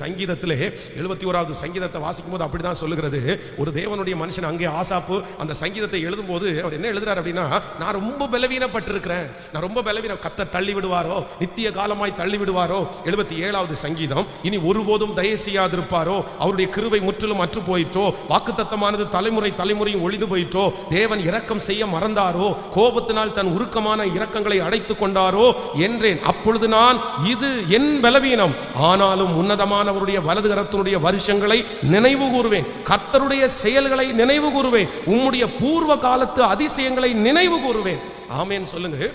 சங்கீதத்திலே 71வது சங்கீதத்தை வாசிக்கும் போது அப்படிதான் சொல்லுகிறது. ஒரு தேவனுடைய மனுஷன் அங்கே ஆசாப்பு அந்த சங்கீதத்தை எழுதும் போது அவர் என்ன எழுதுறாரு அப்படின்னா, நான் ரொம்ப பலவீனப்பட்டிருக்கிறேன், நான் ரொம்ப பலவீனம், கர்த்தர் தள்ளி விடுவாரோ, நித்திய காலமாய் தள்ளி விடுவாரோ. 77வது சங்கீதம், இனி ஒருபோதும் தயை செய்யாதிருப்பாரோ, அவருடைய கிருபை முற்றிலும் அற்று போயிற்றோ, வாக்குத்தத்தமானது தலைமுறை தலைமுறையும் ஒளிந்து போயிற்றோ, தேவன் இரக்கம் செய்ய மறந்தாரோ, கோபத்தினால் தன் உருக்கமான இரக்கங்களை அடைத்துக் கொண்டாரோ என்றேன். அப்பொழுது நான், இது என் பலவீனம், ஆனாலும் உன்னதமானவருடைய வலது கரத்தினுடைய வருஷங்களை நினைவு கூறுவேன், கர்த்தருடைய செயல்களை நினைவு கூறுவேன், உம்முடைய பூர்வ காலத்து அதிசயங்களை நினைவு கூறுவேன். ஆமென் சொல்லுங்க.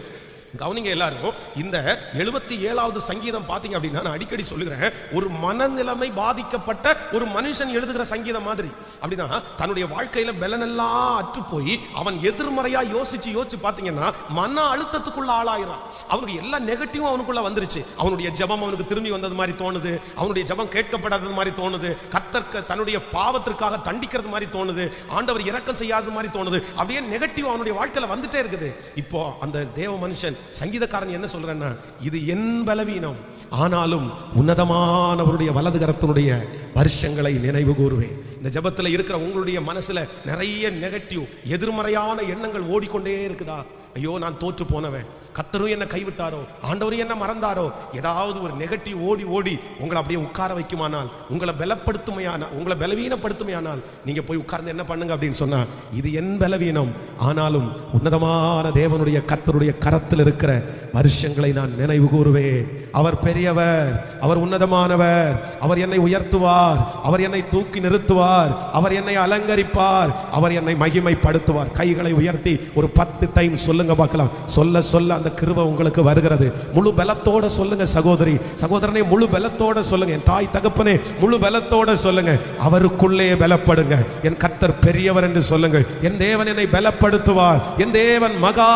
கவனிங்க எல்லாரும். இந்த 77வது சங்கீதம் பாத்தீங்க அப்படின்னா, நான் அடிக்கடி சொல்லுகிறேன், ஒரு மனநிலைமை பாதிக்கப்பட்ட ஒரு மனுஷன் எழுதுகிற சங்கீதம் மாதிரி. அப்படின்னா தன்னுடைய வாழ்க்கையில பலனெல்லாம் அற்று போய் அவன் எதிர்மறையா யோசிச்சு பாத்தீங்கன்னா மன அழுத்தத்துக்குள்ள ஆளாயிரான். அவனுக்கு எல்லா நெகட்டிவும் அவனுக்குள்ள வந்துருச்சு. அவனுடைய ஜெபம் அவனுக்கு திரும்பி வந்தது மாதிரி தோணுது, அவனுடைய ஜெபம் கேட்கப்படாதது மாதிரி தோணுது, கர்த்தர் தன்னுடைய பாவத்திற்காக தண்டிக்கிறது மாதிரி தோணுது, ஆண்டவர் இரக்கம் செய்யாதது மாதிரி தோணுது. அப்படியே நெகட்டிவ் அவனுடைய வாழ்க்கையில வந்துட்டே இருக்குது. இப்போ அந்த தேவ மனுஷன் சங்கீதக்காரன் என்ன சொல்றேன்னா, இது என் பலவீனம், ஆனாலும் உன்னதமானவருடைய வலது கரத்தினுடைய வருஷங்களை நினைவு கூறுவேன். இந்த ஜெபத்தில் இருக்கிற உங்களுடைய மனசுல நிறைய நெகட்டிவ் எதிர்மறையான எண்ணங்கள் ஓடிக்கொண்டே இருக்குதா? ஐயோ நான் தோற்று போனவன், கர்த்தரும் என்ன கைவிட்டாரோ, ஆண்டவரும் என்ன மறந்தாரோ, ஏதாவது ஒரு நெகட்டிவ் ஓடி உங்களை அப்படியே உட்கார வைக்குமானால், உங்களை பலப்படுத்துமையானால், உங்களை பலவீனப்படுத்துமையானால், நீங்க போய் உட்கார்ந்து என்ன பண்ணுங்க அப்படின்னு சொன்னா, இது என் பலவீனம், ஆனாலும் உன்னதமான தேவனுடைய கர்த்தருடைய கரத்தில் இருக்கிற வருஷங்களை நான் நினைவு கூறுவேன். அவர் பெரியவர், அவர் உன்னதமானவர், அவர் என்னை உயர்த்துவார், அவர் என்னை தூக்கி நிறுத்துவார், அவர் என்னை அலங்கரிப்பார், அவர் என்னை மகிமைப்படுத்துவார். கைகளை உயர்த்தி ஒரு 10 டைம் சொல்லுங்க பார்க்கலாம். சொல்ல சொல்ல அந்த கிருபை உங்களுக்கு வருகிறது. முழு பலத்தோட சொல்லுங்க சகோதரி சகோதரனே, முழு பலத்தோட சொல்லுங்க. என் தாய் தகப்பனே, முழு பலத்தோட சொல்லுங்க. அவருக்குள்ளே பலப்படுங்க. என் கர்த்தர் பெரியவர் என்று சொல்லுங்கள். என் தேவன் என்னை பலப்படுத்துவார், என் தேவன் மகா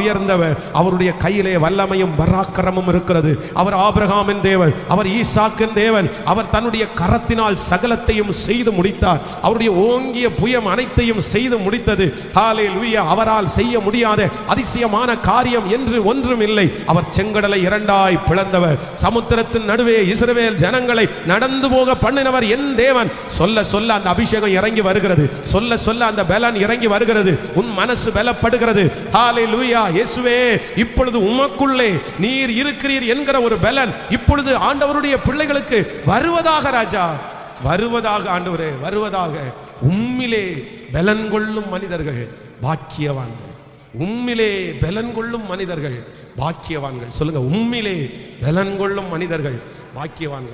உயர்ந்தவர், அவருடைய கையிலே வல்லமையும் பராக்கிரமும் இருக்கிறது. அவர் ஆபிரகாமின் தேவன், அவர் ஈசாக்கின் தேவன், அவர் தன்னுடைய கரத்தினால் சகலத்தையும் செய்து முடித்தார். அவருடைய ஓங்கிய புயம் அனைத்தையும் செய்து முடித்தது. ஹல்லேலூயா. அவரால் செய்ய முடியாத அதிசயமான காரியம் என்று ஒன்றும் இல்லை. அவர் செங்கடலை இரண்டாய் பிளந்தவர், சமுத்திரத்தின் நடுவே இஸ்ரவேல் ஜனங்களை நடந்து போக பண்ணினவர் என் தேவன். சொல்ல சொல்ல அந்த அபிஷேகம் இறங்கி வருகிறது, சொல்ல சொல்ல அந்த பலன் இறங்கி வருகிறது. உன் மனசு பலப்படுகிறது. ஹல்லேலூயா. இயேசுவே, இப்பொழுது உமக்குள்ளே நீர் இருக்கிறீர் என்கிற ஒரு பலன் இப்பொழுது ஆண்டவருடைய பிள்ளைகளுக்கு வருவதாக ராஜா, வருவதாக ஆண்டவரே, வருவதாக. உம்மிலே பலன் கொள்ளும் மனிதர்கள் பாக்கியவான்கள். உம்மிலே பலன் கொள்ளும் மனிதர்கள் பாக்கியவான்கள். சொல்லுங்க, உம்மிலே பலன் கொள்ளும் மனிதர்கள் பாக்கியவான்கள்.